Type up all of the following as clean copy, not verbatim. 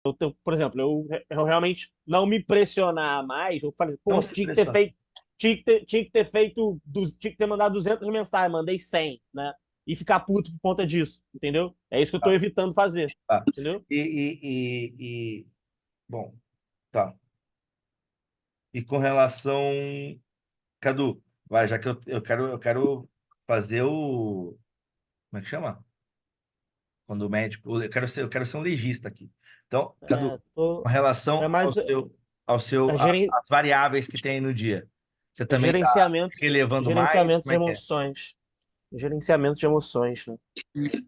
Por exemplo, eu realmente não me pressionar mais, eu falei, Não pô, se pressione. tinha que ter mandado 200 mensagens, mandei 100, né? E ficar puto por conta disso, entendeu? É isso que eu tô Tá, evitando fazer, tá. entendeu? Bom, tá. E com relação, Cadu, vai, já que eu quero fazer o, como é que chama? Quando o médico, eu quero ser um legista aqui. Então, Cadu, com É relação ao mais seu, ao seu, é a- geren- as variáveis que tem no dia, você também está gerenciamento, relevando mais? gerenciamento Como de é que é? emoções. Gerenciamento de emoções, né?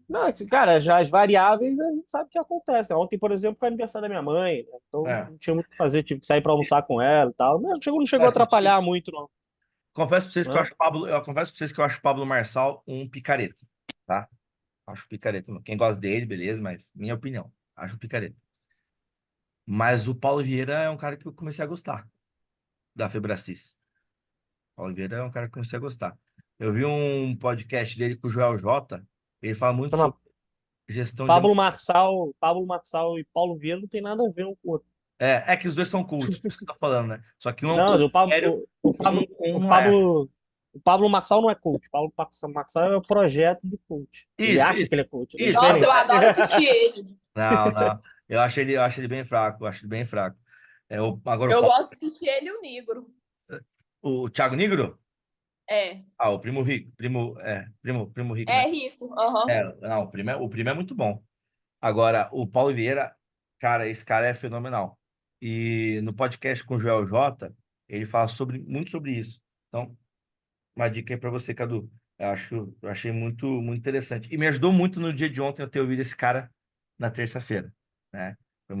Não, cara, já as variáveis a gente sabe o que acontece, né? Ontem, por exemplo, foi aniversário da minha mãe, né? Então É. não tinha muito o que fazer, tive que sair para almoçar com ela e tal. Não chegou a Assistir. atrapalhar muito, não. Confesso para vocês que eu Né? acho Pablo, eu confesso para vocês que eu acho Pablo Marçal um picareta, tá? Acho picareta. Quem gosta dele, beleza, mas minha opinião, acho picareta. Mas o Paulo Vieira é um cara que eu comecei a gostar da Febracis. Paulo Vieira é um cara que eu comecei a gostar. Eu vi um podcast dele com o Joel J. Ele fala muito Chama sobre gestão de Pablo Marçal e Paulo Vieira não tem nada a ver um com o outro. É que os dois são cult, por isso que eu tô falando, né? Só que um é um Não, coach sério, um não é. O Pablo Marçal não é coach. Marçal é um projeto de coach. Ele Isso, acha isso, que ele é coach, é isso, Nossa, isso. eu diferente. adoro assistir ele. Não, não. Eu acho ele bem fraco, eu acho ele bem fraco. Agora o Eu Paulo, gosto de assistir ele e o Negro. o Thiago Nigro? É, Ah, o primo rico, primo rico, né? é rico. Aham. Não, o primo é muito bom. Agora, o Paulo Vieira, cara, esse cara é fenomenal. E no podcast com o Joel J, ele fala muito sobre isso. Então, uma dica aí para você, Cadu. Eu achei muito, muito interessante. E me ajudou muito no dia de ontem eu ter ouvido esse cara na terça-feira, né? Foi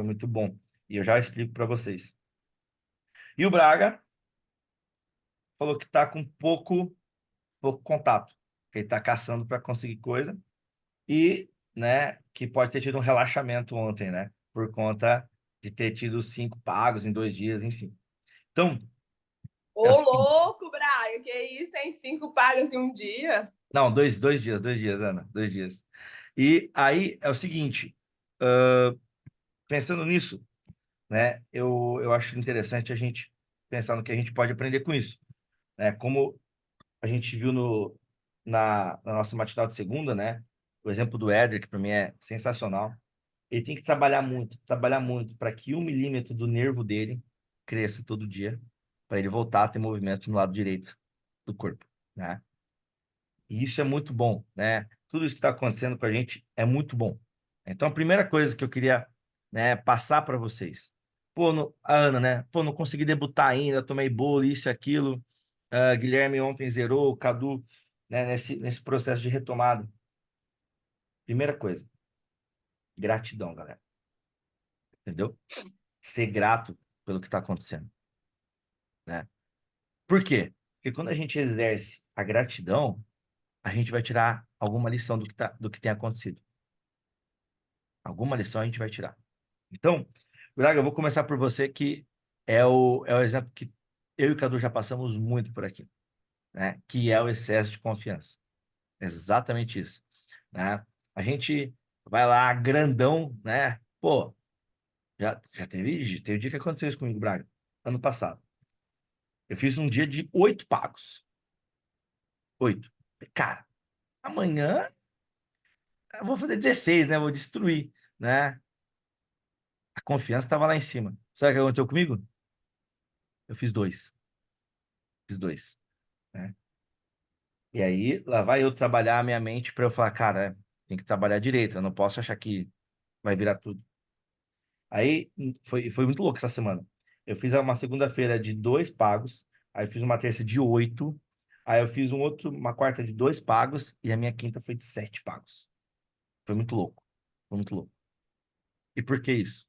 muito bom. E eu já explico para vocês. E o Braga falou que tá com pouco contato, que ele tá caçando para conseguir coisa e, né, que pode ter tido um relaxamento ontem, né? Por conta de ter tido 5 pagos em 2 dias, enfim. Então, é o Ô, seguinte. louco, Braga, que isso, hein? 5 pagas em um dia? Não, 2 dias, Ana, 2 dias. E aí é o seguinte, pensando nisso, né, eu acho interessante a gente pensar no que a gente pode aprender com isso, né? Como a gente viu na nossa matinal de segunda, né? O exemplo do Éder, que para mim é sensacional. Ele tem que trabalhar muito para que 1 milímetro do nervo dele cresça todo dia, para ele voltar a ter movimento no lado direito do corpo, né? E isso é muito bom, né? Tudo isso que está acontecendo com a gente é muito bom. Então, a primeira coisa que eu queria, né, passar para vocês. Pô, a Ana, né? Pô, não consegui debutar ainda, tomei bolo, isso e aquilo. Guilherme ontem zerou, o Cadu, né, nesse processo de retomada. Primeira coisa, gratidão, galera. Entendeu? Ser grato pelo que está acontecendo, né? Por quê? Porque quando a gente exerce a gratidão, a gente vai tirar alguma lição do que tem acontecido. Alguma lição a gente vai tirar. Então, Braga, eu vou começar por você, que é o exemplo que eu e o Cadu já passamos muito por aqui, né? Que é o excesso de confiança. Exatamente isso, né? A gente vai lá, grandão, né? Pô, já teve dia que aconteceu isso comigo, Braga, ano passado. Eu fiz um dia de 8 pagos. 8. Cara, amanhã eu vou fazer 16, né? Vou destruir, né? A confiança estava lá em cima. Sabe o que aconteceu comigo? Eu fiz dois. Fiz dois, né? E aí, lá vai eu trabalhar a minha mente para eu falar, cara, tem que trabalhar direito, eu não posso achar que vai virar tudo. Aí, foi muito louco essa semana. Eu fiz uma segunda-feira de 2 pagos, aí eu fiz uma terça de 8, aí eu fiz uma quarta de 2 pagos, e a minha quinta foi de 7 pagos. Foi muito louco. Foi muito louco. E por que isso?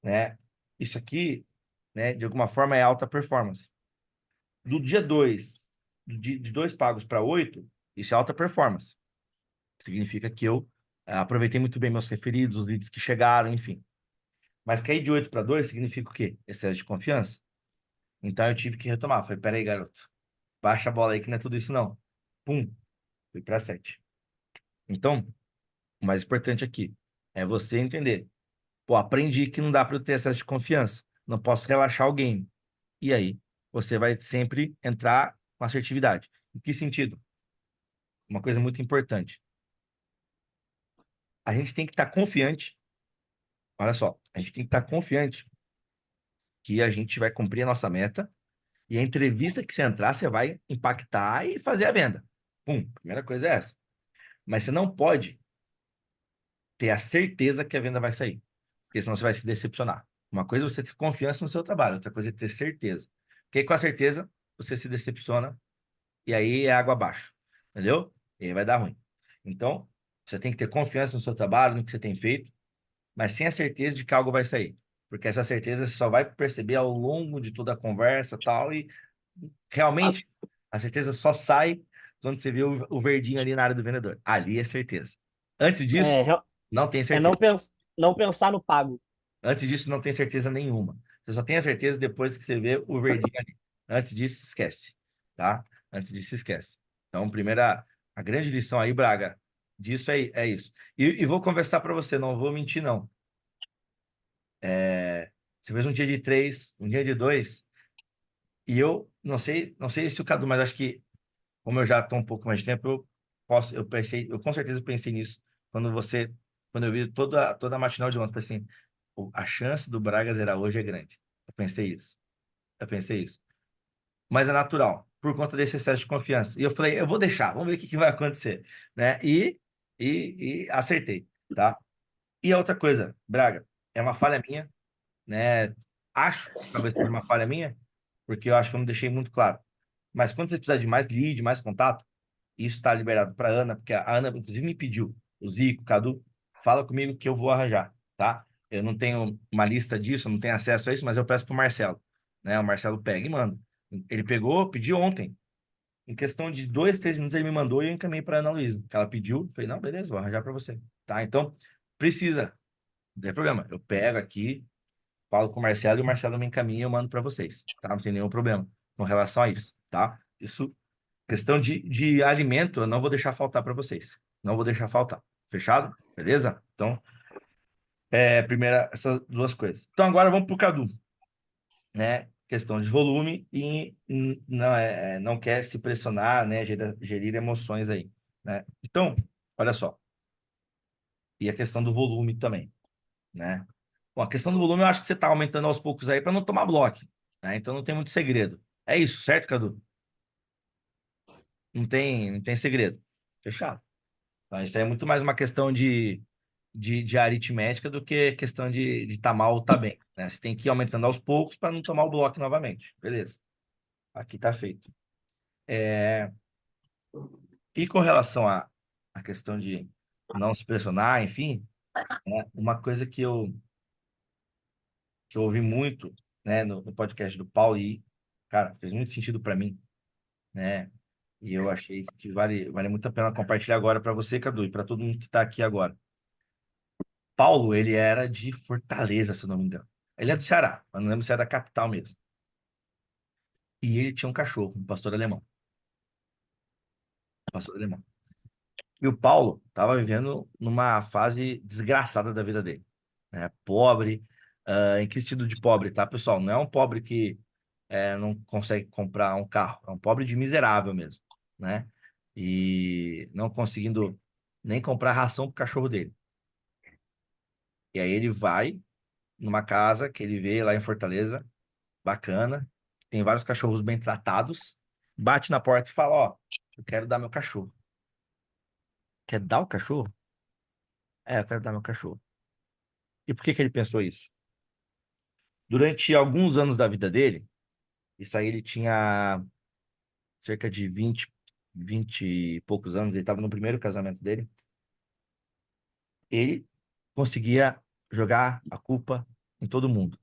Né? Isso aqui, né, de alguma forma é alta performance. Do dia 2, de 2 pagos para 8, isso é alta performance. Significa que eu aproveitei muito bem meus referidos, os leads que chegaram, enfim. Mas cair de 8 para 2 significa o quê? Excesso de confiança. Então eu tive que retomar. Falei, peraí, garoto, baixa a bola aí que não é tudo isso não. Pum, fui para 7. Então, o mais importante aqui é você entender. Pô, aprendi que não dá para eu ter excesso de confiança. Não posso relaxar o game. E aí, você vai sempre entrar com assertividade. Em que sentido? Uma coisa muito importante. A gente tem que estar confiante. Olha só, a gente tem que estar confiante que a gente vai cumprir a nossa meta e a entrevista que você entrar, você vai impactar e fazer a venda. Pum, primeira coisa é essa. Mas você não pode ter a certeza que a venda vai sair, porque senão você vai se decepcionar. Uma coisa é você ter confiança no seu trabalho, outra coisa é ter certeza. Porque com a certeza você se decepciona e aí é água abaixo, entendeu? E aí vai dar ruim. Então, você tem que ter confiança no seu trabalho, no que você tem feito, mas sem a certeza de que algo vai sair. Porque essa certeza você só vai perceber ao longo de toda a conversa tal, e realmente a certeza só sai quando você vê o verdinho ali na área do vendedor. Ali é certeza. Antes disso, É, não tem é certeza. não pensar no pago. Antes disso, não tem certeza nenhuma. Você só tem a certeza depois que você vê o verdinho ali. Antes disso, esquece, tá? Antes disso, esquece. Então, a grande lição aí, Braga, disso é isso. E vou conversar para você, não vou mentir, não. Você fez um dia de 3, um dia de 2, e eu não sei se o Cadu, mas acho que, como eu já estou um pouco mais de tempo, eu com certeza pensei nisso quando eu vi toda a matinal de ontem, falei assim, "Pô, a chance do Braga zerar hoje é grande." Eu pensei isso. Eu pensei isso. Mas é natural, por conta desse excesso de confiança. E eu falei, eu vou deixar, vamos ver o que vai acontecer, né? E acertei, tá? E a outra coisa, Braga, é uma falha minha, né? Acho que talvez seja uma falha minha, porque eu acho que eu não deixei muito claro. Mas quando você precisar de mais lead, mais contato, isso está liberado para a Ana, porque a Ana, inclusive, me pediu, o Zico, o Cadu, fala comigo que eu vou arranjar, tá? Eu não tenho uma lista disso, eu não tenho acesso a isso, mas eu peço para o Marcelo, né? O Marcelo pega e manda. Ele pegou, pediu ontem. Em questão de 2, 3 minutos, ele me mandou e eu encaminhei para a Ana Luísa. Que ela pediu, falei, não, beleza, vou arranjar para você, tá? Então, precisa, não tem problema. Eu pego aqui, falo com o Marcelo e o Marcelo me encaminha e eu mando para vocês, tá? Não tem nenhum problema com relação a isso, tá? Isso, questão de alimento, eu não vou deixar faltar para vocês. Não vou deixar faltar. Fechado? Beleza? Então, primeira, essas duas coisas. Então, agora vamos para o Cadu, né? Questão de volume e não, não quer se pressionar, né? Gerir emoções aí, né? Então, olha só. E a questão do volume também, né? Bom, a questão do volume eu acho que você está aumentando aos poucos aí para não tomar bloco, né? Então não tem muito segredo. É isso, certo, Cadu? Não tem segredo. Fechado. Então, isso aí é muito mais uma questão de aritmética do que questão de tá mal ou tá bem, né? Você tem que ir aumentando aos poucos para não tomar o bloco novamente. Beleza. Aqui tá feito. É, E com relação à questão de não se pressionar, enfim, né? Uma coisa que eu ouvi muito, né, no podcast do Paulo e, cara, fez muito sentido para mim, né? E eu achei que vale muito a pena compartilhar agora para você, Cadu, e para todo mundo que está aqui agora. Paulo, ele era de Fortaleza, se eu não me engano. Ele é do Ceará, mas não lembro se é da capital mesmo. E ele tinha um cachorro, um pastor alemão. Pastor alemão. E o Paulo estava vivendo numa fase desgraçada da vida dele, né? Pobre, em que sentido de pobre, tá, pessoal? Não é um pobre que não consegue comprar um carro, é um pobre de miserável mesmo, né? E não conseguindo nem comprar ração pro cachorro dele. E aí ele vai numa casa que ele vê lá em Fortaleza, bacana, tem vários cachorros bem tratados, bate na porta e fala: Ó, eu quero dar meu cachorro. Quer dar o cachorro? É, eu quero dar meu cachorro. E por que que ele pensou isso? Durante alguns anos da vida dele, isso aí ele tinha cerca de 20 e poucos anos, ele estava no primeiro casamento dele, ele conseguia jogar a culpa em todo mundo,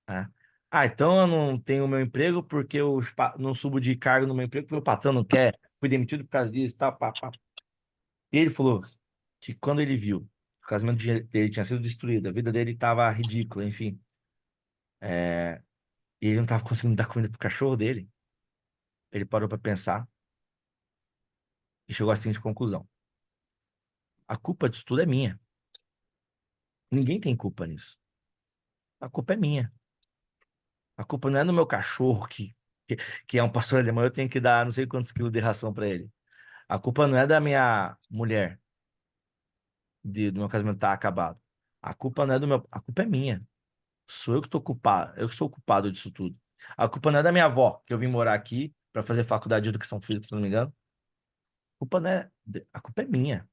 né? Ah, então eu não tenho o meu emprego porque eu não subo de cargo no meu emprego porque o patrão não quer, fui demitido por causa disso, tal, pá, pá. E ele falou que quando ele viu que o casamento dele tinha sido destruído, a vida dele estava ridícula, enfim, e ele não estava conseguindo dar comida pro cachorro dele, ele parou para pensar e chegou à seguinte conclusão: a culpa disso tudo é minha. Ninguém tem culpa nisso. A culpa é minha. A culpa não é no meu cachorro, que é um pastor alemão, eu tenho que dar não sei quantos quilos de ração para ele. A culpa não é da minha mulher, do meu casamento estar acabado. A culpa não é do meu. A culpa é minha. Sou eu que tô culpado. Eu que sou o culpado disso tudo. A culpa não é da minha avó, que eu vim morar aqui para fazer faculdade de educação física, se não me engano. A culpa não é. A culpa é minha.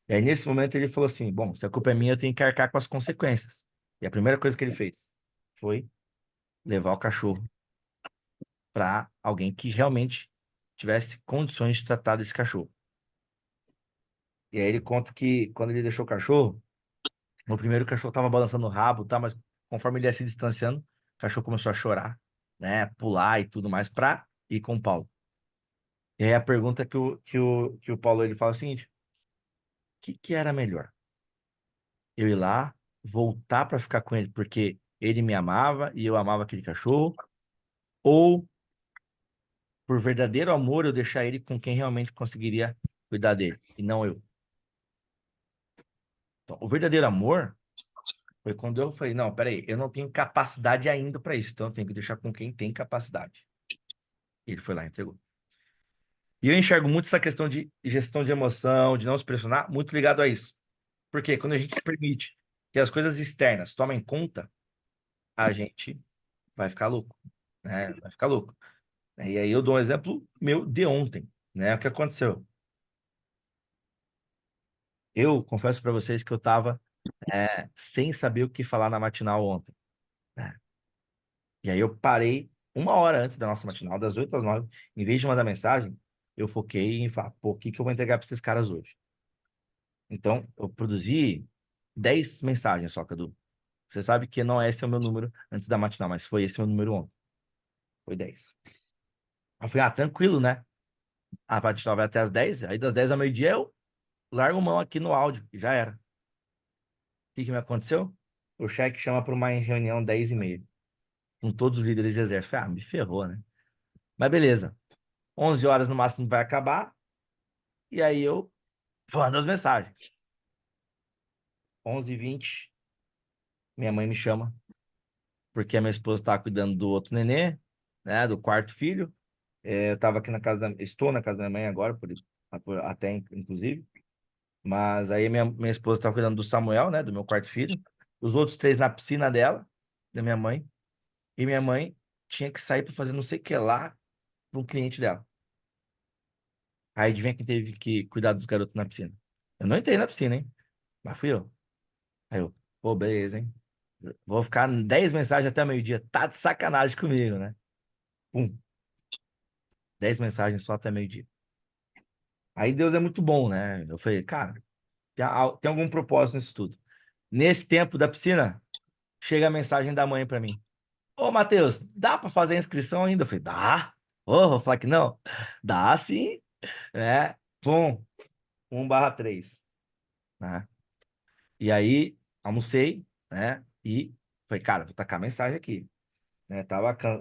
E aí, nesse momento, ele falou assim: bom, se a culpa é minha, eu tenho que arcar com as consequências. E a primeira coisa que ele fez foi levar o cachorro para alguém que realmente tivesse condições de tratar desse cachorro. E aí ele conta que quando ele deixou o cachorro, no primeiro o cachorro estava balançando o rabo, tá? Mas conforme ele ia se distanciando, o cachorro começou a chorar, né? Pular e tudo mais para ir com o Paulo. E aí a pergunta que o Paulo ele fala é o seguinte: o que era melhor? Eu ir lá, voltar para ficar com ele porque ele me amava e eu amava aquele cachorro, ou por verdadeiro amor eu deixar ele com quem realmente conseguiria cuidar dele e não eu? Então, o verdadeiro amor foi quando eu falei, não, peraí, eu não tenho capacidade ainda para isso, então eu tenho que deixar com quem tem capacidade. E ele foi lá e entregou. E eu enxergo muito essa questão de gestão de emoção, de não se pressionar, muito ligado a isso. Porque quando a gente permite que as coisas externas tomem conta, a gente vai ficar louco, né? Vai ficar louco. E aí eu dou um exemplo meu de ontem, né? O que aconteceu? Eu confesso para vocês que eu estava sem saber o que falar na matinal ontem, né? E aí eu parei uma hora antes da nossa matinal, das 8 às 9. Em vez de mandar mensagem, eu foquei em falar, pô, o que que eu vou entregar para esses caras hoje? Então, eu produzi 10 mensagens só, Cadu. Você sabe que não esse é o meu número antes da matinal, mas foi esse o meu número ontem. Foi 10. Eu falei, tranquilo, né? A matinal vai até as 10, aí das 10 ao meio-dia eu largo mão aqui no áudio, e já era. O que que me aconteceu? O chefe chama para uma reunião 10h30, com todos os líderes de exército. Eu falei, me ferrou, né? Mas beleza. 11 horas no máximo vai acabar. E aí eu mando as mensagens. 11h20, minha mãe me chama, porque a minha esposa estava cuidando do outro nenê, né, do quarto filho. Eu estava aqui na casa estou na casa da minha mãe agora, até inclusive. Mas aí minha esposa estava cuidando do Samuel, né, do meu quarto filho. Os outros três na piscina dela, da minha mãe. E minha mãe tinha que sair para fazer não sei o que lá para um cliente dela. Aí adivinha quem teve que cuidar dos garotos na piscina? Eu não entrei na piscina, hein? Mas fui eu. Aí eu, pô, beleza, hein? Vou ficar 10 mensagens até meio-dia. Tá de sacanagem comigo, né? Pum, 10 mensagens só até meio-dia. Aí Deus é muito bom, né? Eu falei, cara, tem algum propósito nisso tudo. Nesse tempo da piscina, chega a mensagem da mãe pra mim. Ô, Matheus, dá pra fazer a inscrição ainda? Eu falei, dá. Ô, vou falar que não. Dá sim, né? Pum, 1/3, né? E aí, almocei, né? E falei, cara, vou tacar mensagem aqui. Né?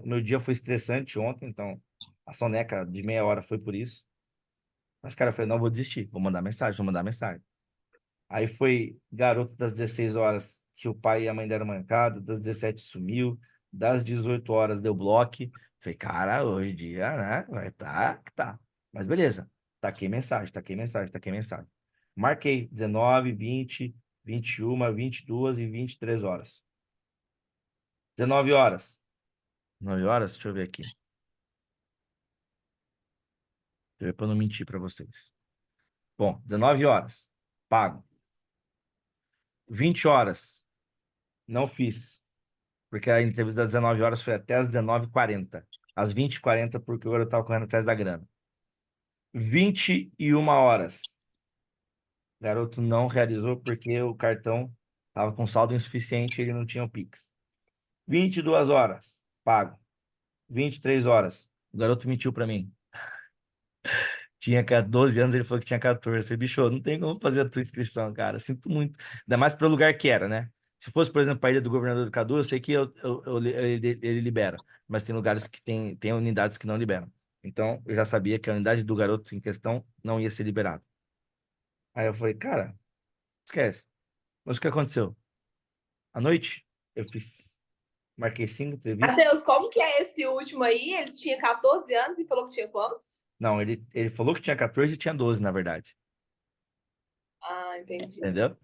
Meu dia foi estressante ontem, então a soneca de meia hora foi por isso. Mas, cara, eu falei, não, vou desistir, vou mandar mensagem, vou mandar mensagem. Aí foi garoto das 16 horas que o pai e a mãe deram mancada, das 17 sumiu, das 18 horas deu bloco. Falei, cara, hoje em dia, né? Vai tá, que tá. Mas beleza, taquei mensagem, taquei mensagem, taquei mensagem. Marquei 19, 20, 21, 22 e 23 horas. 19 horas. 9 horas? Deixa eu ver aqui. Deixa eu ver pra não mentir pra vocês. Bom, 19 horas. Pago. 20 horas. Não fiz. Porque a entrevista das 19 horas foi até as 19h40. Às 20h40, porque agora eu tava correndo atrás da grana. 21 horas. O garoto não realizou porque o cartão tava com saldo insuficiente e ele não tinha o Pix. 22 horas. Pago. 23 horas. O garoto mentiu pra mim. Tinha 12 anos, ele falou que tinha 14. Eu falei, bicho, não tem como fazer a tua inscrição, cara. Sinto muito. Ainda mais pro lugar que era, né? Se fosse, por exemplo, a ilha do governador do Cadu, eu sei que ele libera. Mas tem lugares que tem unidades que não liberam. Então, eu já sabia que a unidade do garoto em questão não ia ser liberada. Aí eu falei, cara, esquece. Mas o que aconteceu? À noite, marquei 5 entrevistas. Matheus, como que é esse último aí? Ele tinha 14 anos e falou que tinha quantos? Não, ele falou que tinha 14 e tinha 12, na verdade. Ah, entendi. Entendeu?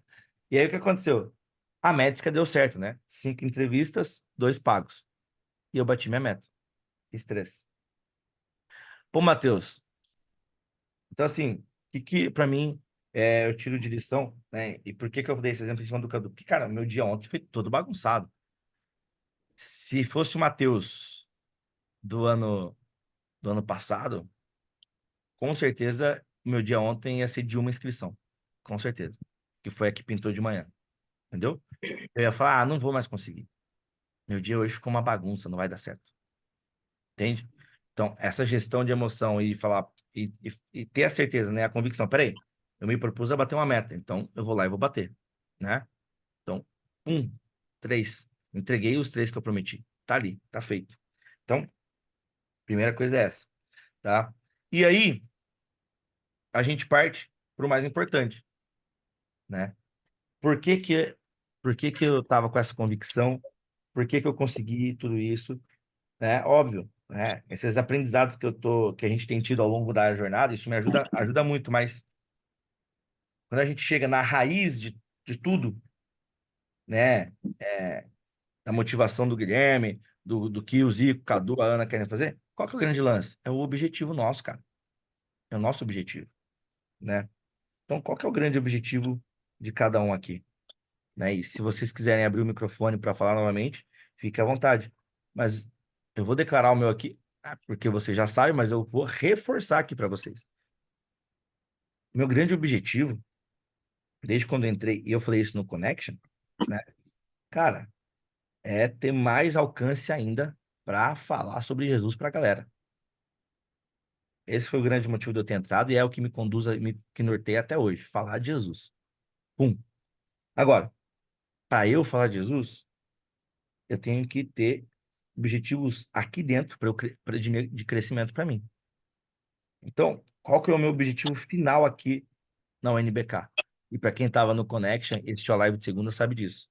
E aí o que aconteceu? A métrica deu certo, né? 5 entrevistas, 2 pagos. E eu bati minha meta. Fiz 3. Pô, Matheus, então assim, que para mim eu tiro de lição, né? E por que que eu dei esse exemplo em cima do Cadu? Porque, cara, meu dia ontem foi todo bagunçado. Se fosse o Matheus do ano passado, com certeza o meu dia ontem ia ser de uma inscrição. Com certeza. Que foi a que pintou de manhã. Entendeu? Eu ia falar, não vou mais conseguir. Meu dia hoje ficou uma bagunça, não vai dar certo. Entende? Então, essa gestão de emoção e falar e ter a certeza, né? A convicção, peraí, eu me propus a bater uma meta, então eu vou lá e vou bater, né? Então, 3. Entreguei os 3 que eu prometi. Tá ali, tá feito. Então, primeira coisa é essa, tá? E aí, a gente parte para o mais importante, né? Por que que, por que que eu tava com essa convicção? Por que que eu consegui tudo isso? Né? Óbvio, né? Esses aprendizados que a gente tem tido ao longo da jornada, isso me ajuda muito, mas quando a gente chega na raiz de tudo, né? Da motivação do Guilherme, do que o Zico, o Cadu, a Ana querem fazer, qual que é o grande lance? É o objetivo nosso, cara. É o nosso objetivo, né? Então, qual que é o grande objetivo de cada um aqui? Né? E se vocês quiserem abrir o microfone para falar novamente, fique à vontade. Mas eu vou declarar o meu aqui, porque vocês já sabem, mas eu vou reforçar aqui para vocês. Meu grande objetivo, desde quando eu entrei, e eu falei isso no Connection, né? Cara, é ter mais alcance ainda para falar sobre Jesus para a galera. Esse foi o grande motivo de eu ter entrado e é o que me conduz, que norteia até hoje, falar de Jesus. Pum. Agora, para eu falar de Jesus, eu tenho que ter objetivos aqui dentro de crescimento para mim. Então, qual que é o meu objetivo final aqui na UNBK? E para quem estava no Connection, assistiu a live de segunda, sabe disso.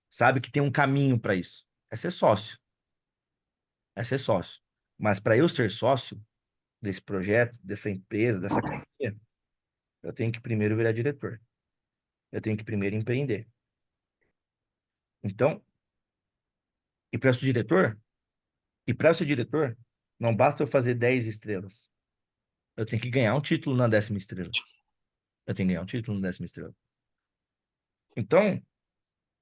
Sabe que tem um caminho para isso. É ser sócio. É ser sócio. Mas para eu ser sócio desse projeto, dessa empresa, dessa academia, eu tenho que primeiro virar diretor. Eu tenho que primeiro empreender. Então, e para ser diretor, não basta eu fazer 10 estrelas. Eu tenho que ganhar um título na 10ª estrela. Eu tenho que ganhar um título na 10ª estrela. Então,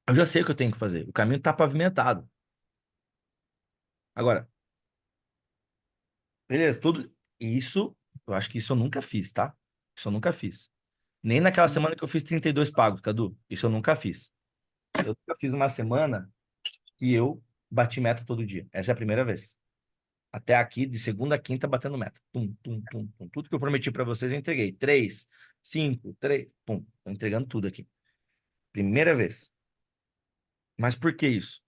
eu já sei o que eu tenho que fazer. O caminho está pavimentado. Agora, beleza, tudo isso, eu acho que isso eu nunca fiz, tá? Isso eu nunca fiz. Nem naquela semana que eu fiz 32 pagos, Cadu. Isso eu nunca fiz. Eu nunca fiz uma semana que eu bati meta todo dia. Essa é a primeira vez. Até aqui, de segunda a quinta, batendo meta. Tum, tum, tum, tum. Tudo que eu prometi para vocês, eu entreguei. 3, 5, 3, pum. Tô entregando tudo aqui. Primeira vez. Mas por que isso?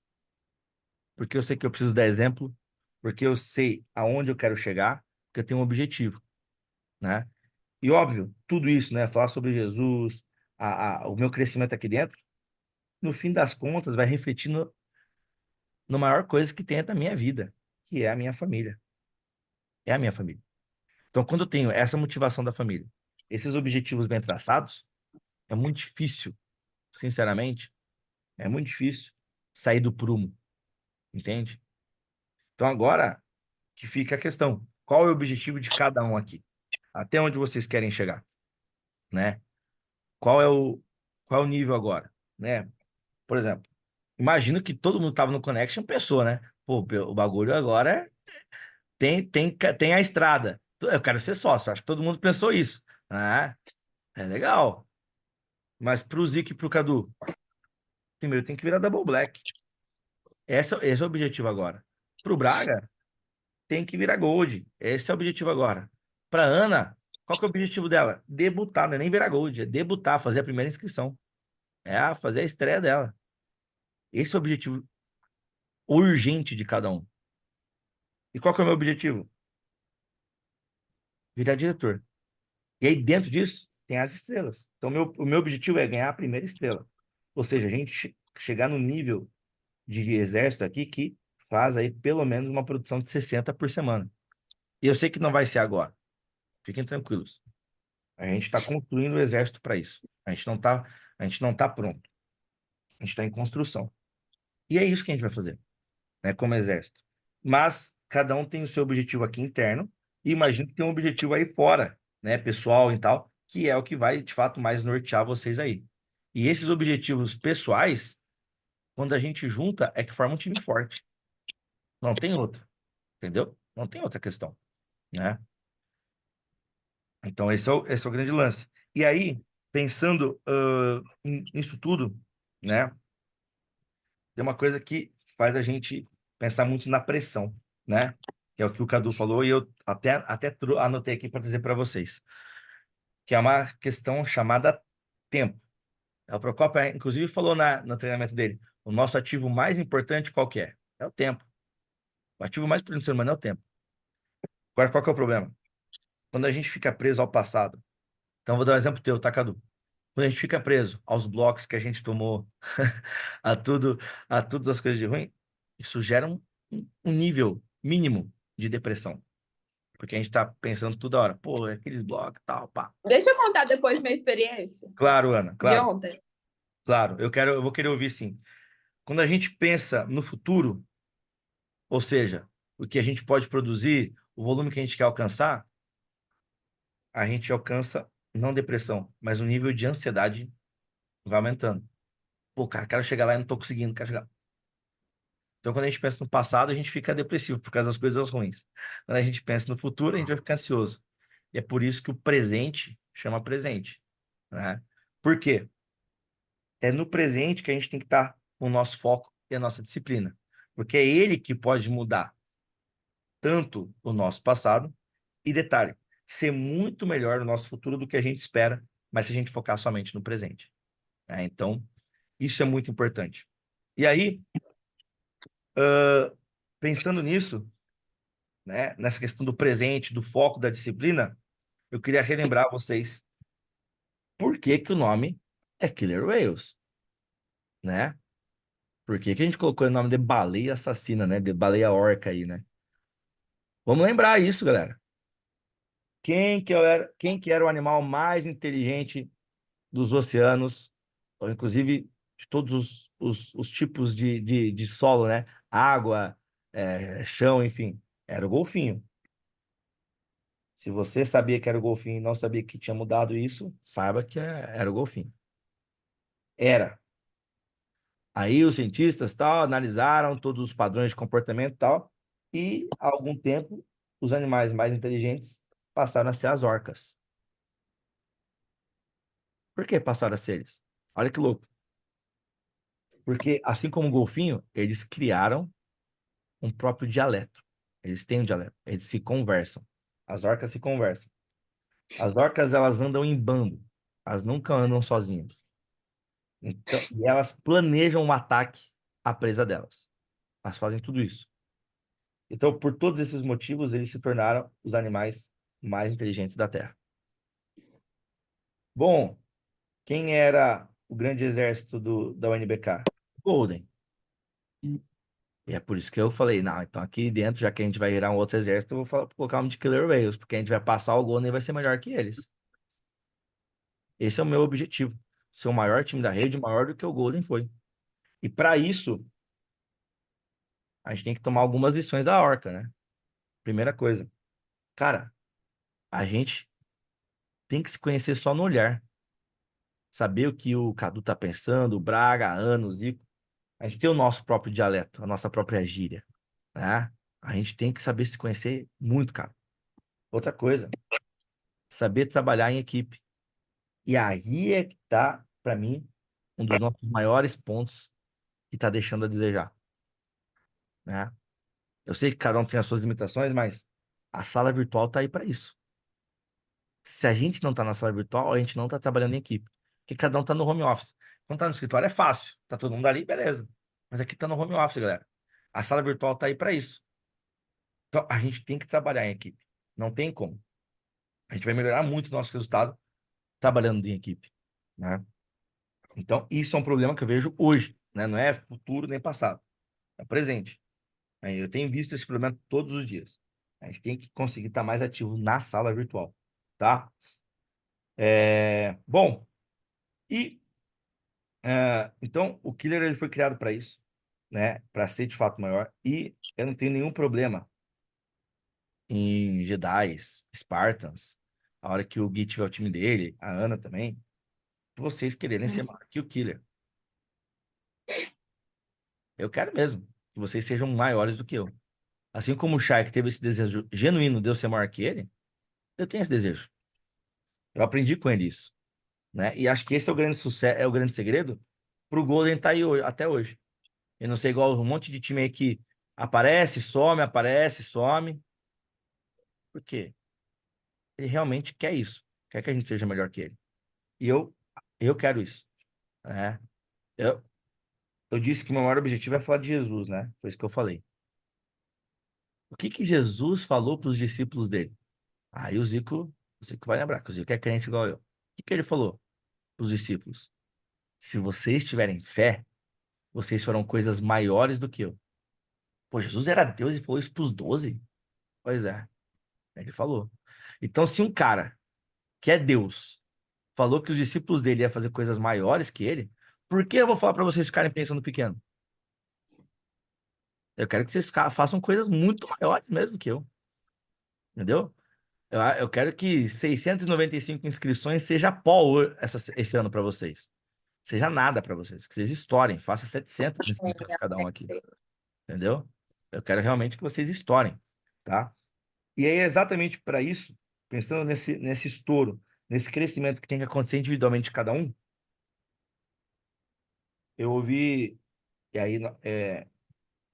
Porque eu sei que eu preciso dar exemplo, porque eu sei aonde eu quero chegar, porque eu tenho um objetivo, né? E óbvio, tudo isso, né? Falar sobre Jesus, o meu crescimento aqui dentro, no fim das contas, vai refletir no maior coisa que tem da minha vida, que é a minha família. É a minha família. Então, quando eu tenho essa motivação da família, esses objetivos bem traçados, é muito difícil, sinceramente, é muito difícil sair do prumo, entende? Então, agora que fica a questão, qual é o objetivo de cada um aqui? Até onde vocês querem chegar, né? Qual é o, qual é o nível agora, né? Por exemplo, imagino que todo mundo estava no Connection e pensou, né? Pô, o bagulho agora tem a estrada. Eu quero ser sócio, acho que todo mundo pensou isso. Ah, é legal. Mas pro Zico e pro Cadu, primeiro tem que virar Double Black. Esse é o objetivo agora. Pro Braga, tem que virar Gold. Esse é o objetivo agora. Pra Ana, qual que é o objetivo dela? Debutar, não é nem virar Gold, é debutar, fazer a primeira inscrição. Fazer a estreia dela. Esse é o objetivo urgente de cada um. E qual que é o meu objetivo? Virar diretor. E aí, dentro disso, tem as estrelas. Então, o meu objetivo é ganhar a primeira estrela. Ou seja, a gente chegar no nível de exército aqui que faz aí pelo menos uma produção de 60 por semana. E eu sei que não vai ser agora. Fiquem tranquilos. A gente está construindo o exército para isso. A gente não tá pronto. A gente está em construção. E é isso que a gente vai fazer, né, como exército. Mas cada um tem o seu objetivo aqui interno e imagino que tem um objetivo aí fora, né, pessoal e tal, que é o que vai, de fato, mais nortear vocês aí. E esses objetivos pessoais, quando a gente junta, é que forma um time forte. Não tem outro, entendeu? Não tem outra questão, né? Então, esse é o grande lance. E aí, pensando nisso tudo, né? Tem uma coisa que faz a gente pensar muito na pressão, né? Que é o que o Cadu falou e eu até anotei aqui para dizer para vocês, que é uma questão chamada tempo. O Procopio, inclusive, falou no treinamento dele, o nosso ativo mais importante qual que é? É o tempo. O ativo mais importante do ser humano é o tempo. Agora, qual que é o problema? Quando a gente fica preso ao passado. Então, vou dar um exemplo teu, tá, Cadu? Quando a gente fica preso aos blocos que a gente tomou, a tudo, a tudo as coisas de ruim, isso gera um nível mínimo de depressão. Porque a gente tá pensando toda hora, pô, aqueles blocos, tal, pá. Deixa eu contar depois minha experiência Claro, Ana, de claro, ontem. claro. Eu vou querer ouvir sim. Quando a gente pensa no futuro, ou seja, o que a gente pode produzir, o volume que a gente quer alcançar, a gente alcança não depressão, mas o nível de ansiedade vai aumentando. Pô, cara, quero chegar lá e não tô conseguindo, quero chegar. Então, quando a gente pensa no passado, a gente fica depressivo por causa das coisas ruins. Quando a gente pensa no futuro, a gente vai ficar ansioso. E é por isso que o presente chama presente, né? Por quê? É no presente que a gente tem que estar com o nosso foco e a nossa disciplina. Porque é ele que pode mudar tanto o nosso passado e, detalhe, ser muito melhor no nosso futuro do que a gente espera, mas se a gente focar somente no presente, né? Então, isso é muito importante. E aí, pensando nisso, né, nessa questão do presente, do foco, da disciplina, eu queria relembrar vocês por que que o nome é Killer Whales, né? Por que que a gente colocou o nome de baleia assassina, né? De baleia orca aí, né? Vamos lembrar isso, galera. Quem que era o animal mais inteligente dos oceanos, ou inclusive de todos os tipos de solo, né? Água, chão, enfim. Era o golfinho. Se você sabia que era o golfinho e não sabia que tinha mudado isso, saiba que era o golfinho. Era. Aí os cientistas tal analisaram todos os padrões de comportamento e tal, e há algum tempo os animais mais inteligentes passaram a ser as orcas. Por que passaram a ser eles? Olha que louco. Porque assim como o golfinho, eles criaram um próprio dialeto. Eles têm um dialeto, eles se conversam. As orcas se conversam. As orcas elas andam em bando. Elas nunca andam sozinhas. Então, e elas planejam um ataque à presa delas. Elas fazem tudo isso. Então, por todos esses motivos, eles se tornaram os animais mais inteligentes da Terra. Bom, quem era o grande exército da UNBK? Golden. E é por isso que eu falei, não, então aqui dentro, já que a gente vai virar um outro exército, eu vou colocar um de Killer Whales, porque a gente vai passar o Golden e vai ser melhor que eles. Esse é o meu objetivo. Ser o maior time da rede, maior do que o Golden foi. E para isso, a gente tem que tomar algumas lições da Orca, né? Primeira coisa, cara, a gente tem que se conhecer só no olhar. Saber o que o Cadu tá pensando, o Braga, a Ana, o Zico. A gente tem o nosso próprio dialeto, a nossa própria gíria, né? A gente tem que saber se conhecer muito, cara. Outra coisa, saber trabalhar em equipe. E aí é que tá, para mim, um dos nossos maiores pontos que tá deixando a desejar, né? Eu sei que cada um tem as suas limitações, mas a sala virtual tá aí para isso. Se a gente não tá na sala virtual, a gente não tá trabalhando em equipe. Porque cada um tá no home office. Quando tá no escritório é fácil. Tá todo mundo ali, beleza. Mas aqui tá no home office, galera. A sala virtual tá aí para isso. Então, a gente tem que trabalhar em equipe. Não tem como. A gente vai melhorar muito o nosso resultado trabalhando em equipe, né? Então, isso é um problema que eu vejo hoje, né? Não é futuro nem passado, é presente. Eu tenho visto esse problema todos os dias. A gente tem que conseguir estar mais ativo na sala virtual, tá? Bom, e então o Killer ele foi criado para isso, né? Para ser de fato maior. E eu não tenho nenhum problema em Jedis, Spartans, a hora que o Gui tiver o time dele, a Ana também, de vocês quererem ser maior que o Killer. Eu quero mesmo que vocês sejam maiores do que eu. Assim como o Shark teve esse desejo genuíno de eu ser maior que ele, eu tenho esse desejo. Eu aprendi com ele isso, né? E acho que esse é o grande sucesso, é o grande segredo pro Golden estar aí até hoje. Eu não sei, igual um monte de time aí que aparece, some. Por quê? Ele realmente quer isso. Quer que a gente seja melhor que ele. E eu quero isso, né? Eu, eu disse que o meu maior objetivo é falar de Jesus, né? Foi isso que eu falei. O que que Jesus falou para os discípulos dele? Aí o Zico vai lembrar, que o Zico é crente igual eu. O que que ele falou para os discípulos? Se vocês tiverem fé, vocês farão coisas maiores do que eu. Pô, Jesus era Deus e falou isso para os 12? Pois é, ele falou. Então, se um cara que é Deus falou que os discípulos dele iam fazer coisas maiores que ele, por que eu vou falar para vocês ficarem pensando pequeno? Eu quero que vocês façam coisas muito maiores mesmo que eu, entendeu? Eu quero que 695 inscrições seja pó esse ano para vocês. Seja nada para vocês, que vocês estourem, faça 700 inscrições cada um aqui, entendeu? Eu quero realmente que vocês estourem, tá? E aí, exatamente para isso, pensando nesse estouro, nesse crescimento que tem que acontecer individualmente de cada um, eu ouvi, e aí,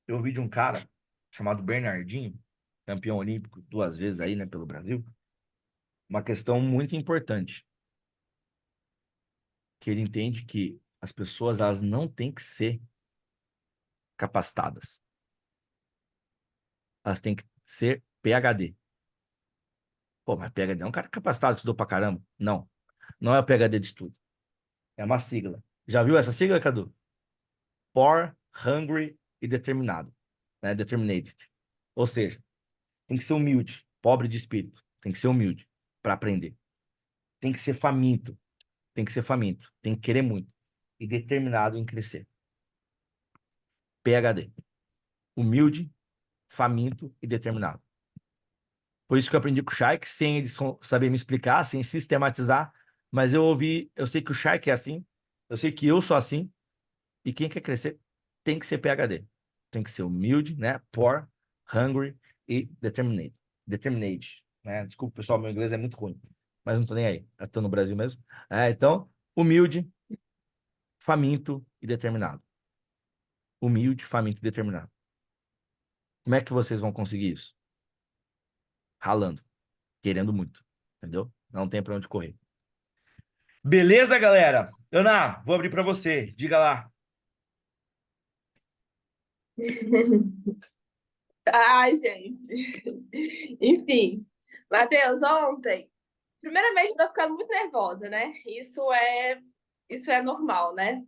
eu ouvi de um cara chamado Bernardinho, campeão olímpico 2 vezes aí, né, pelo Brasil, uma questão muito importante, que ele entende que as pessoas, elas não têm que ser capacitadas, elas têm que ser PhD. Pô, mas PhD é um cara capacitado, que estudou pra caramba. Não, não é o PhD de estudo, é uma sigla. Já viu essa sigla, Cadu? Poor, hungry e determinado, né? Determinated. Ou seja, tem que ser humilde, pobre de espírito, tem que ser humilde para aprender. Tem que ser faminto, tem que querer muito e determinado em crescer. PhD. Humilde, faminto e determinado. Foi isso que eu aprendi com o Shaik, sem ele saber me explicar, sem sistematizar, mas eu sei que o Shaik é assim, eu sei que eu sou assim, e quem quer crescer tem que ser PhD. Tem que ser humilde, né? Poor, hungry e determined. Determined, né? Desculpa, pessoal, meu inglês é muito ruim, mas não tô nem aí. Eu tô no Brasil mesmo. Então, humilde, faminto e determinado. Humilde, faminto e determinado. Como é que vocês vão conseguir isso? Ralando, querendo muito, entendeu? Não tem pra onde correr. Beleza, galera? Ana, vou abrir pra você. Diga lá. Ai, gente. Enfim, Matheus, ontem, primeiramente, eu tô ficando muito nervosa, né? Isso é normal, né?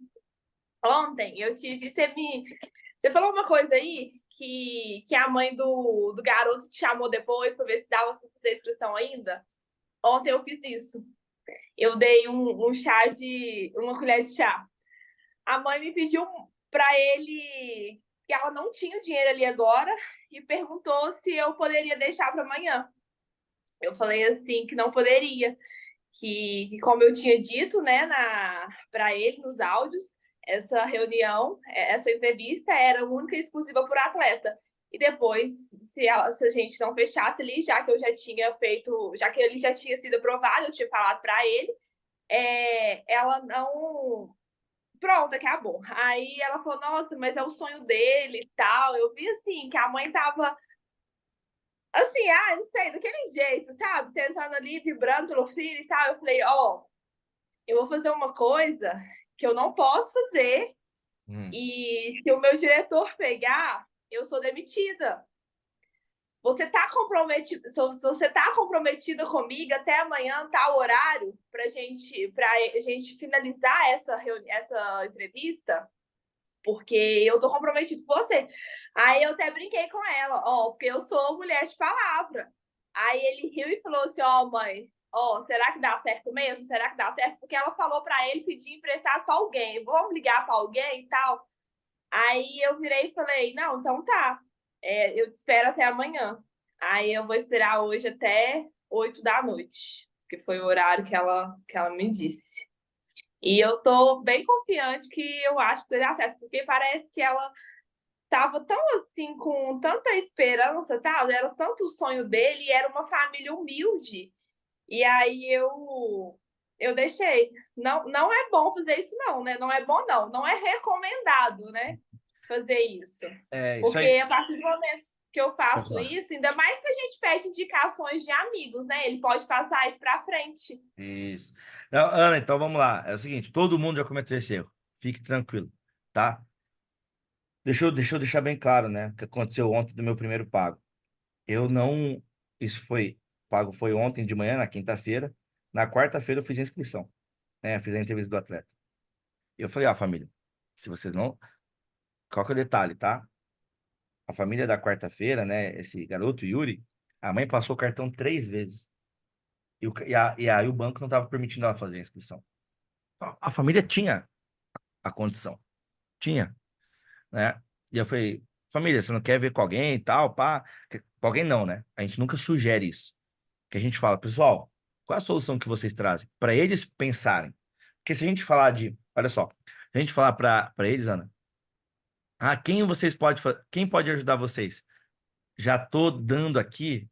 Ontem eu tive. Você falou uma coisa aí que a mãe do garoto te chamou depois para ver se dava para fazer a inscrição ainda. Ontem eu fiz isso. Eu dei um chá uma colher de chá. A mãe me pediu para ele que ela não tinha o dinheiro ali agora e perguntou se eu poderia deixar para amanhã. Eu falei assim que não poderia, que como eu tinha dito, né, para ele nos áudios, essa reunião, essa entrevista era única e exclusiva por atleta. E depois, se a gente não fechasse ali, já que eu já tinha feito, já que ele já tinha sido aprovado, eu tinha falado para ele, ela não. Pronto, acabou. Aí ela falou: Nossa, mas é o sonho dele e tal. Eu vi assim que a mãe tava assim, não sei, daquele jeito, sabe? Tentando ali, vibrando pelo filho e tal. Eu falei: Ó, eu vou fazer uma coisa que eu não posso fazer e se o meu diretor pegar, eu sou demitida. você tá comprometido, se você tá comprometida comigo até amanhã, tal horário, pra gente finalizar essa entrevista, porque eu tô comprometido com você. Aí eu até brinquei com ela, ó, porque eu sou mulher de palavra. Aí ele riu e falou assim, ó, mãe, ó, será que dá certo mesmo? Será que dá certo? Porque ela falou pra ele pedir emprestado pra alguém. Vamos ligar pra alguém e tal? Aí eu virei e falei, não, então tá. Eu te espero até amanhã. Aí eu vou esperar hoje até 8 da noite, que foi o horário que ela me disse. E eu tô bem confiante que eu acho que seria certo, porque parece que ela tava tão assim, com tanta esperança, tá? Era tanto o sonho dele, e era uma família humilde. E aí eu deixei. Não, não é bom fazer isso, não, né? Não é bom, não. Não é recomendado, né? Fazer isso. Isso Porque aí. a partir do momento que eu Pode faço falar. isso, ainda mais que a gente pede indicações de amigos, né? Ele pode passar isso para frente. Isso. Não, Ana, então vamos lá. É o seguinte, todo mundo já cometeu esse erro. Fique tranquilo, tá? Deixa eu deixar bem claro, né? O que aconteceu ontem do meu primeiro pago. Eu não. Isso foi. Pago foi ontem de manhã, na quinta-feira. Na quarta-feira eu fiz a inscrição, né? Fiz a entrevista do atleta. E eu falei, família, se vocês não. Qual que é o detalhe, tá? A família da quarta-feira, né? Esse garoto, Yuri, a mãe passou o cartão 3 vezes. E aí o banco não estava permitindo ela fazer a inscrição. A família tinha a condição. Tinha, né? E eu falei, família, você não quer ver com alguém e tal, pá? Com alguém não, né? A gente nunca sugere isso. Que a gente fala, pessoal, qual é a solução que vocês trazem? Para eles pensarem. Porque se a gente falar de, olha só, se a gente falar para eles, Ana, quem vocês quem pode ajudar vocês? Já tô dando aqui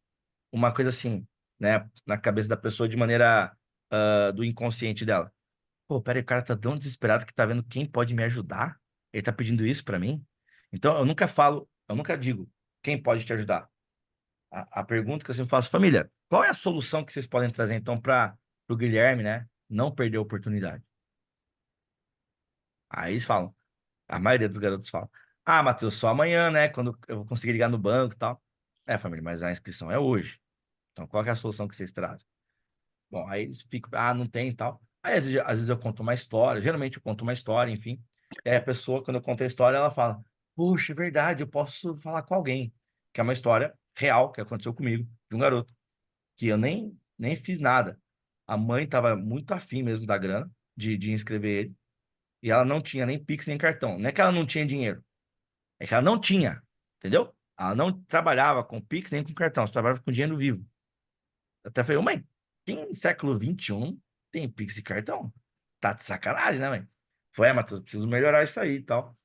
uma coisa assim, né, na cabeça da pessoa de maneira do inconsciente dela. Pô, peraí, o cara tá tão desesperado que tá vendo quem pode me ajudar? Ele tá pedindo isso pra mim? Então, eu nunca digo quem pode te ajudar. A pergunta que eu sempre faço, família, qual é a solução que vocês podem trazer, então, para o Guilherme, né, não perder a oportunidade? Aí eles falam, a maioria dos garotos falam, Matheus, só amanhã, né, quando eu vou conseguir ligar no banco e tal. Família, mas a inscrição é hoje. Então, qual que é a solução que vocês trazem? Bom, aí eles ficam, não tem e tal. Aí às vezes eu conto uma história, geralmente eu conto uma história, enfim. E aí a pessoa, quando eu conto a história, ela fala: Puxa, é verdade, eu posso falar com alguém. Que é uma história real que aconteceu comigo, de um garoto, que eu nem fiz nada. A mãe estava muito afim mesmo da grana, de inscrever ele, e ela não tinha nem Pix nem cartão. Não é que ela não tinha dinheiro, é que ela não tinha, entendeu? Ela não trabalhava com Pix nem com cartão, ela trabalhava com dinheiro vivo. Eu até falei, mãe, quem século XXI tem Pix e cartão? Tá de sacanagem, né, mãe? Foi, Matheus, preciso melhorar isso aí e tal.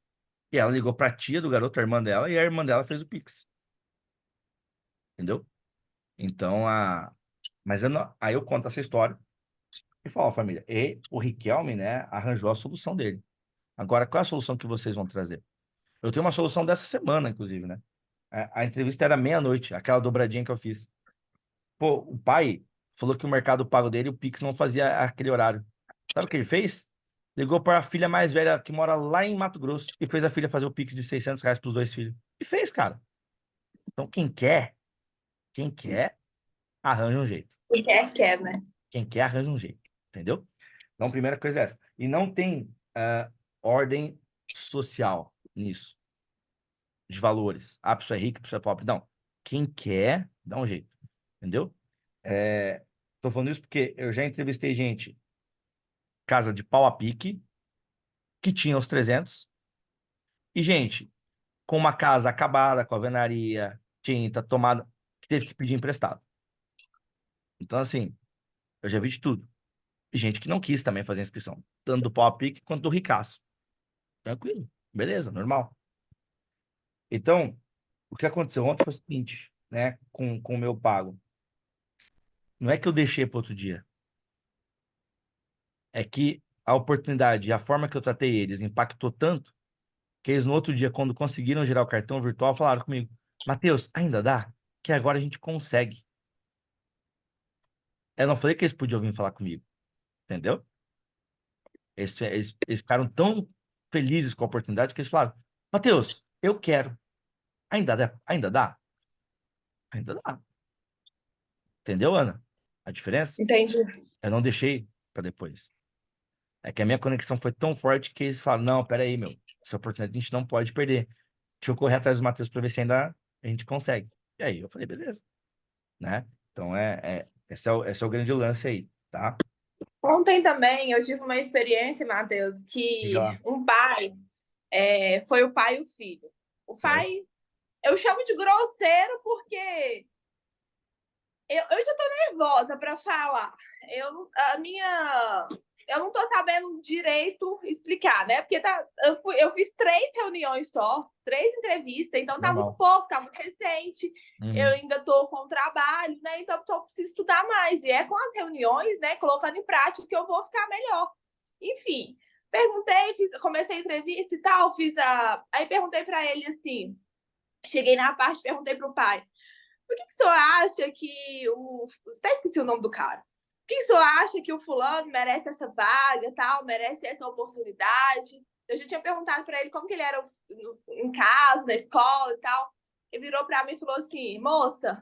E ela ligou pra tia do garoto, a irmã dela, e a irmã dela fez o Pix, entendeu? Então, mas aí eu conto essa história e falo, ó, família, e o Riquelme, né, arranjou a solução dele. Agora, qual é a solução que vocês vão trazer? Eu tenho uma solução dessa semana, inclusive, né? A entrevista era meia-noite, aquela dobradinha que eu fiz. Pô, o pai falou que o mercado pago dele, o Pix não fazia aquele horário. Sabe o que ele fez? Ligou para a filha mais velha que mora lá em Mato Grosso e fez a filha fazer o Pix de R$ 600 para os dois filhos. E fez, cara. Então, quem quer, arranja um jeito. O quer, né? Quem quer, arranja um jeito. Entendeu? Então, a primeira coisa é essa. E não tem ordem social nisso, de valores. A pessoa é rica, a pessoa é pobre. Não. Quem quer, dá um jeito. Entendeu? Tô falando isso porque eu já entrevistei gente, casa de pau a pique, que tinha os 300, e gente com uma casa acabada, com alvenaria, tinta, tomada, que teve que pedir emprestado. Então, assim, eu já vi de tudo. E gente que não quis também fazer inscrição, tanto do pau a pique quanto do ricaço. Tranquilo, beleza, normal. Então, o que aconteceu ontem foi o seguinte, né, com o meu pago. Não é que eu deixei para outro dia, é que a oportunidade e a forma que eu tratei eles impactou tanto que eles no outro dia, quando conseguiram gerar o cartão virtual, falaram comigo: Matheus, ainda dá? Que agora a gente consegue. Eu não falei que eles podiam vir falar comigo, entendeu? Eles ficaram tão felizes com a oportunidade que eles falaram: Matheus, eu quero. Ainda dá? Ainda dá? Ainda dá. Entendeu, Ana? A diferença? Entendi. Eu não deixei para depois. É que a minha conexão foi tão forte que eles falam, não, peraí, meu, essa oportunidade a gente não pode perder. Deixa eu correr atrás do Matheus para ver se ainda a gente consegue. E aí eu falei, beleza, né? Então esse é o grande lance aí, tá? Ontem também eu tive uma experiência, Matheus, Diga que lá. um pai, foi o pai e o filho. O Certo? pai, eu chamo de grosseiro porque eu já tô nervosa para falar. Eu não tô sabendo direito explicar, né? Porque eu fiz 3 reuniões só, 3 entrevistas, então tá muito Normal. pouco, tá muito recente. Eu Uhum. ainda tô com trabalho, né? Então só preciso estudar mais. E é com as reuniões, né? Colocando em prática que eu vou ficar melhor. Enfim, perguntei, comecei a entrevista e tal, aí perguntei para ele assim, cheguei na parte, perguntei pro pai. Por que o senhor acha que o. Até esqueci o nome do cara. Por que o senhor acha que o fulano merece essa vaga, tal, merece essa oportunidade? Eu já tinha perguntado para ele como que ele era em casa, na escola e tal. Ele virou para mim e falou assim: moça,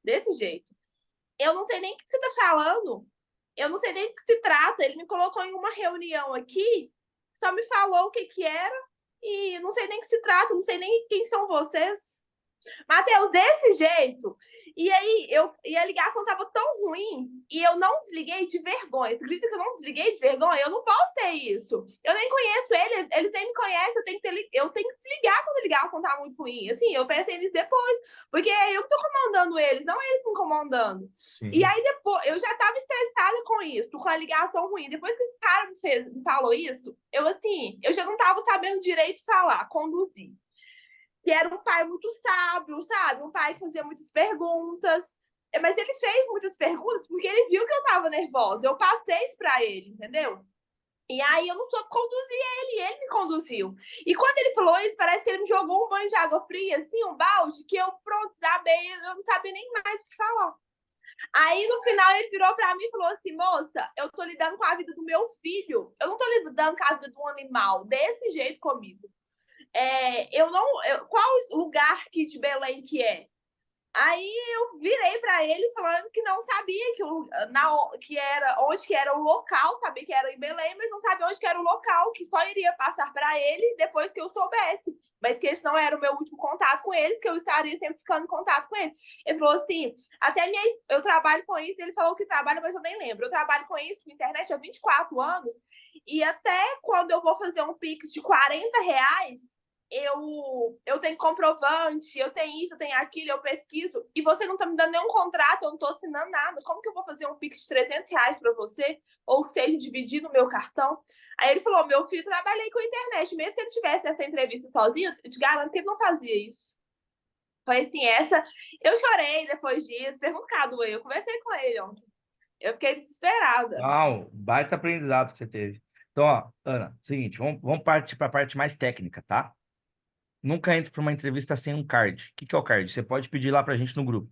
desse jeito. Eu não sei nem o que você está falando. Eu não sei nem do que se trata. Ele me colocou em uma reunião aqui, só me falou o que que era e não sei nem o que se trata, não sei nem quem são vocês. Matheus, desse jeito. E aí, e a ligação tava tão ruim e eu não desliguei de vergonha. Tu acredita que eu não desliguei de vergonha? Eu não posso ter isso. Eu nem conheço ele, eles nem me conhecem. Eu tenho que desligar quando a ligação tá muito ruim. Assim, eu pensei nisso depois, porque é eu que tô comandando eles, não eles me comandando. E Sim. aí, depois, eu já tava estressada com isso, com a ligação ruim. Depois que esse cara me falou isso, eu já não tava sabendo direito falar, conduzir. Que era um pai muito sábio, sabe? Um pai que fazia muitas perguntas. Mas ele fez muitas perguntas porque ele viu que eu tava nervosa. Eu passei isso pra ele, entendeu? E aí eu não soube conduzir ele me conduziu. E quando ele falou isso, parece que ele me jogou um banho de água fria, assim, um balde, que eu, pronto, desabei, eu não sabia nem mais o que falar. Aí no final ele virou pra mim e falou assim: moça, eu tô lidando com a vida do meu filho. Eu não tô lidando com a vida de um animal desse jeito comigo. Qual lugar aqui de Belém que é? Aí eu virei para ele falando que não sabia que era onde que era o local, sabia que era em Belém, mas não sabia onde que era o local, que só iria passar para ele depois que eu soubesse. Mas que esse não era o meu último contato com eles, que eu estaria sempre ficando em contato com ele. Ele falou assim: eu trabalho com isso. Ele falou que trabalha, mas eu nem lembro. Eu trabalho com isso na internet há 24 anos, e até quando eu vou fazer um Pix de R$ 40, eu tenho comprovante, eu tenho isso, eu tenho aquilo, eu pesquiso, e você não tá me dando nenhum contrato, eu não tô assinando nada. Como que eu vou fazer um Pix de R$ 300 para você? Ou que seja, dividir no meu cartão? Aí ele falou: meu filho, trabalhei com a internet. Mesmo se ele tivesse essa entrevista sozinho, eu te garanto que ele não fazia isso. Foi assim, eu chorei depois disso, pergunto Cadu, eu conversei com ele ontem. Eu fiquei desesperada. Não, baita aprendizado que você teve. Então, ó, Ana, seguinte, vamos partir para a parte mais técnica, tá? Nunca entre para uma entrevista sem um card. O que que é o card? Você pode pedir lá para a gente no grupo,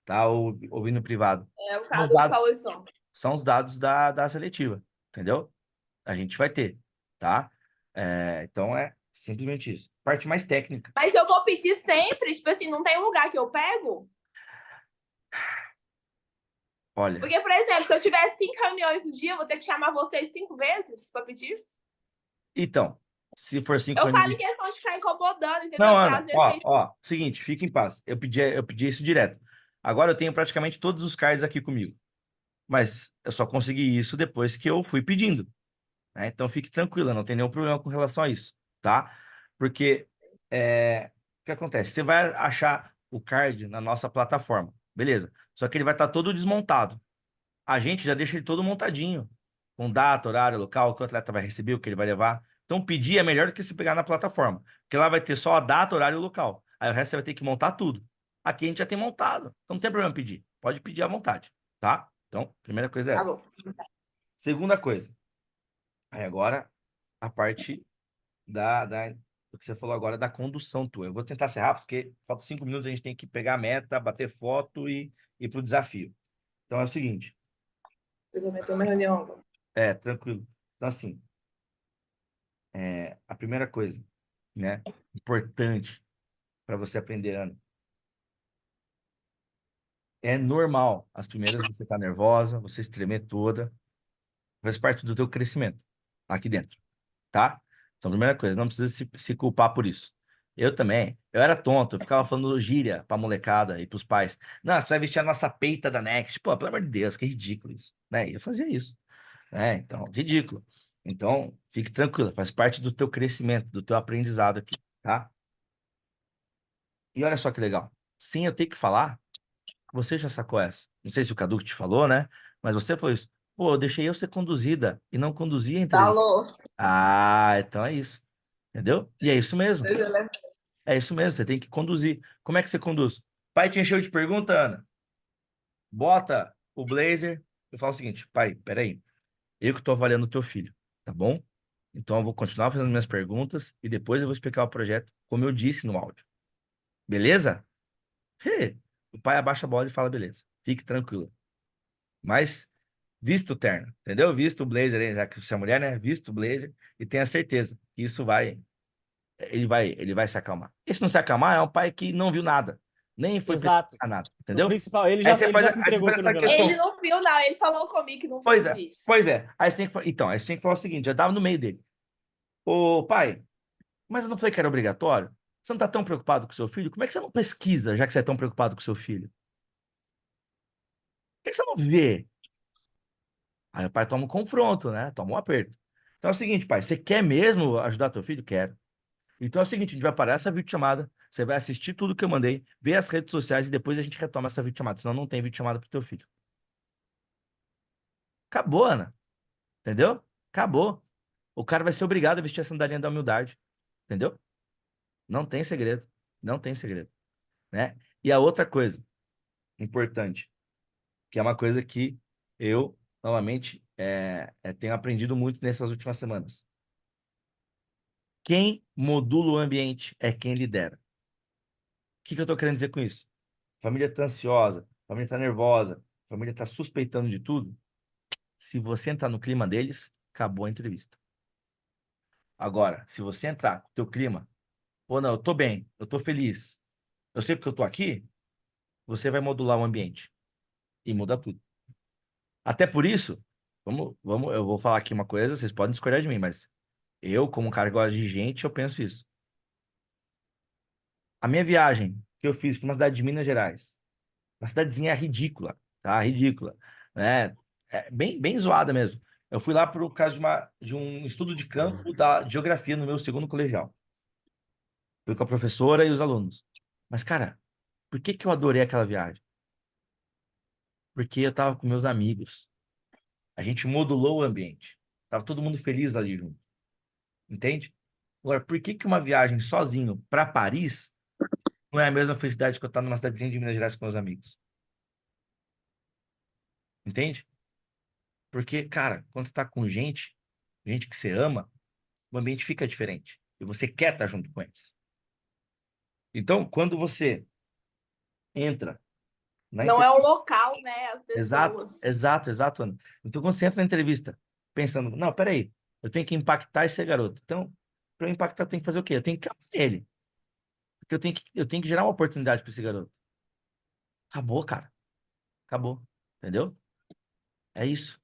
tá? Ou ouvir no privado. O São os Cadu me falou dados, isso ontem. são os dados da seletiva, entendeu? A gente vai ter, tá? Então é simplesmente isso. Parte mais técnica. Mas eu vou pedir sempre, tipo assim, não tem um lugar que eu pego? Olha, Porque, por exemplo, se eu tiver 5 reuniões no dia, eu vou ter que chamar vocês 5 vezes para pedir isso? então, se for cinco Eu falo em reuniões. questão de ficar incomodando, entendeu? Não, Porque Ana, às vezes ó, tem. ó, seguinte, fica em paz. Eu pedi isso direto. Agora eu tenho praticamente todos os cards aqui comigo. Mas eu só consegui isso depois que eu fui pedindo, né? Então fique tranquila, não tem nenhum problema com relação a isso, tá? Porque o que acontece? Você vai achar o card na nossa plataforma, beleza? Só que ele vai estar todo desmontado. A gente já deixa ele todo montadinho, com data, horário, local, o que o atleta vai receber, o que ele vai levar. Então pedir é melhor do que você pegar na plataforma, porque lá vai ter só a data, horário e local. Aí o resto você vai ter que montar tudo. Aqui a gente já tem montado, então não tem problema pedir. Pode pedir à vontade, tá? Então, primeira coisa é Tá essa. bom. Segunda coisa, aí agora a parte do que você falou agora da condução tua. Eu vou tentar ser rápido, porque falta 5 minutos, a gente tem que pegar a meta, bater foto e ir para o desafio. Então é o seguinte, Eu também tô uma reunião. tranquilo. Então, assim, a primeira coisa, né, importante para você aprender, Ana, É normal. As primeiras você tá nervosa, você se tremer toda. Faz parte do teu crescimento aqui dentro, tá? Então, primeira coisa, não precisa se culpar por isso. Eu também. Eu era tonto, eu ficava falando gíria pra molecada e pros pais. Não, você vai vestir a nossa peita da Next. Pô, pelo amor de Deus, que ridículo isso. Né? E eu fazia isso. Né? Então, ridículo. Então, fique tranquila, faz parte do teu crescimento, do teu aprendizado aqui, tá? E olha só que legal. Sim, eu tenho que falar. Você já sacou essa? Não sei se o Cadu que te falou, né? Mas você foi isso. Pô, eu deixei eu ser conduzida e não conduzi a entrevista. Falou. Ah, então é isso. Entendeu? E é isso mesmo. Deixa eu lembrar. É isso mesmo. Você tem que conduzir. Como é que você conduz? Pai te encheu de pergunta, Ana. Bota o blazer. Eu falo o seguinte, pai, peraí. Eu que tô avaliando o teu filho, tá bom? Então eu vou continuar fazendo minhas perguntas e depois eu vou explicar o projeto, como eu disse no áudio. Beleza? Fê, o pai abaixa a bola e fala, beleza. Fique tranquilo. Mas vista o terno, entendeu? Vista o blazer aí, já que você é mulher, né? Vista o blazer e tenha certeza que isso vai, ele vai se acalmar. E se não se acalmar, é um pai que não viu nada, nem foi Exato. pesquisar nada, O entendeu? principal, ele Aí já, você ele faz, já se aí você entregou faz que não essa viu nada. Ele questão. não viu, não. Ele falou comigo que não viu Pois os é, vídeos. pois é. Aí você tem que, então, aí você tem que falar o seguinte, eu tava no meio dele. Ô, pai, mas eu não falei que era obrigatório? Você não tá tão preocupado com seu filho? Como é que você não pesquisa, já que você é tão preocupado com seu filho? Por que você não vê? Aí o pai toma um confronto, né? Toma um aperto. Então é o seguinte, pai, você quer mesmo ajudar teu filho? Quero. Então é o seguinte, a gente vai parar essa videochamada, você vai assistir tudo que eu mandei, ver as redes sociais e depois a gente retoma essa videochamada, senão não tem videochamada pro teu filho. Acabou, Ana. Entendeu? Acabou. O cara vai ser obrigado a vestir a sandalinha da humildade. Entendeu? Não tem segredo. Não tem segredo, né? E a outra coisa importante, que é uma coisa que eu, novamente, tenho aprendido muito nessas últimas semanas. Quem modula o ambiente é quem lidera. O que que eu tô querendo dizer com isso? A família tá ansiosa, a família tá nervosa, a família tá suspeitando de tudo. Se você entrar no clima deles, acabou a entrevista. Agora, se você entrar com o teu clima, pô, não, eu tô bem, eu tô feliz, eu sei porque eu tô aqui, você vai modular o ambiente e muda tudo. Até por isso, eu vou falar aqui uma coisa, vocês podem discordar de mim, mas eu, como um cara que gosta de gente, eu penso isso. A minha viagem que eu fiz para uma cidade de Minas Gerais, uma cidadezinha ridícula, tá? Ridícula, né? É bem zoada mesmo. Eu fui lá por causa de um estudo de campo da geografia no meu segundo colegial. Fui com a professora e os alunos. Mas, cara, por que que eu adorei aquela viagem? Porque eu tava com meus amigos. A gente modulou o ambiente. Tava todo mundo feliz ali junto. Entende? Agora, por que que uma viagem sozinho para Paris não é a mesma felicidade que eu estar numa cidadezinha de Minas Gerais com meus amigos? Entende? Porque, cara, quando você tá com gente, gente que você ama, o ambiente fica diferente. E você quer estar junto com eles. Então, quando você entra na Não é o entrevista. local, né? As Exato, pessoas. exato, exato, Ana. Então, quando você entra na entrevista, pensando, não, peraí, eu tenho que impactar esse garoto. Então, para eu impactar, eu tenho que fazer o quê? Eu tenho que amar ele. Porque eu tenho que gerar uma oportunidade para esse garoto. Acabou, cara. Acabou. Entendeu? É isso.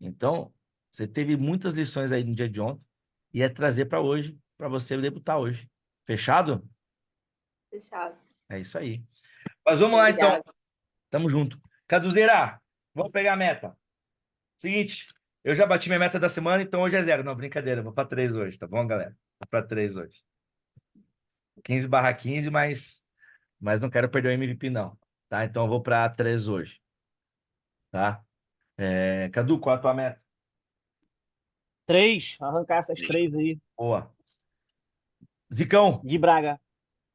Então, você teve muitas lições aí no dia de ontem e é trazer para hoje, para você debutar hoje. Fechado? Fechado. É isso aí. Mas vamos lá, então. Obrigada. Tamo junto. Caduzeira, vamos pegar a meta. Seguinte, eu já bati minha meta da semana, então hoje é zero. Não, brincadeira, vou para 3 hoje, tá bom, galera? Vou para 3 hoje. 15/15, mas não quero perder o MVP, não. Tá? Então eu vou para 3 hoje. Tá? Cadu, qual é a tua meta? 3, arrancar essas 3 aí, Boa. Zicão. de Braga.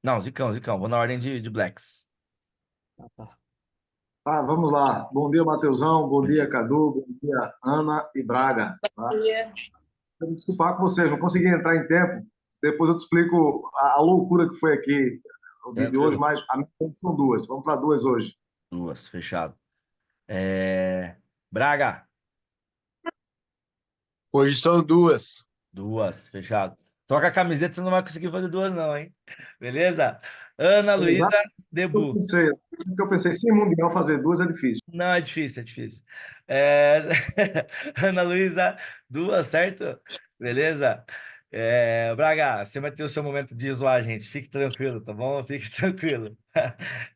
Não, Zicão, Zicão. Vou na ordem de Blacks. Ah, tá. Ah, vamos lá. Bom dia, Mateusão. Bom Bom dia, dia. Cadu. Bom dia, Ana e Braga. Tá? Dia. Quero desculpar com vocês, não consegui entrar em tempo. Depois eu te explico a loucura que foi aqui o dia de hoje, Tranquilo. mas a minha são duas. Vamos para duas hoje. Duas, fechado. Braga, Hoje são duas. duas, fechado. Troca a camiseta, você não vai conseguir fazer duas, não, hein? Beleza? Ana Luísa Exato. Debu. O que eu pensei, sem Mundial fazer duas é difícil. Não, é difícil, é difícil. É... Ana Luísa, duas, certo? Beleza? Braga, você vai ter o seu momento de zoar a gente. Fique tranquilo, tá bom? Fique tranquilo.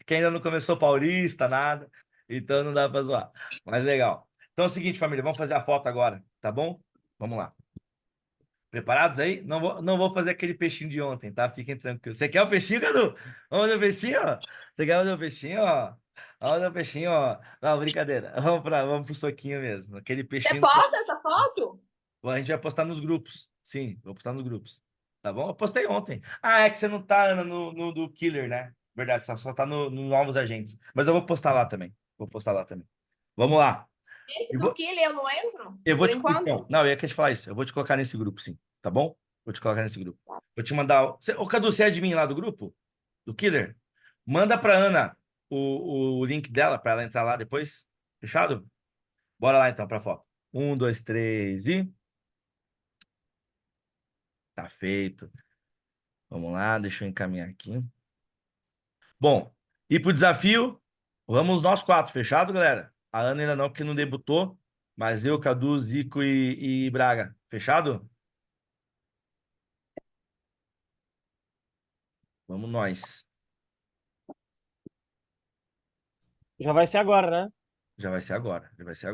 Que ainda não começou Paulista, nada. Então não dá pra zoar. Mas legal. Então é o seguinte, família, vamos fazer a foto agora, tá bom? Vamos lá. Preparados aí? Não vou fazer aquele peixinho de ontem, tá? Fiquem tranquilos. Você quer o peixinho, Cadu? Vamos fazer o peixinho, ó? Você quer fazer o peixinho, ó? Vamos fazer o peixinho, ó. Não, brincadeira. Vamos pro soquinho mesmo. Aquele Você peixinho. posta essa foto? A gente vai postar nos grupos. Sim, vou postar nos grupos. Tá bom? Eu postei ontem. Ah, é que você não tá, Ana, no do Killer, né? Verdade, só tá no Novos Agentes. Mas eu vou postar lá também. Vou postar lá também. Vamos lá. Esse Eu do vou, Killer eu não entro, eu vou por te. Então, enquanto? não, eu ia querer te falar isso. Eu vou te colocar nesse grupo, sim. Tá bom? Vou te colocar nesse grupo. Vou te mandar. Ô, Cadu, você é de mim lá do grupo? Do Killer? Manda pra Ana o link dela pra ela entrar lá depois. Fechado? Bora lá então pra foto. Um, dois, três e. Tá feito. Vamos lá, deixa eu encaminhar aqui. Bom, e pro desafio, vamos nós quatro, fechado, galera? A Ana ainda não, porque não debutou, mas eu, Cadu, Zico e Braga. Fechado? Vamos nós. Já vai ser agora, né? Já vai ser agora, já vai ser agora.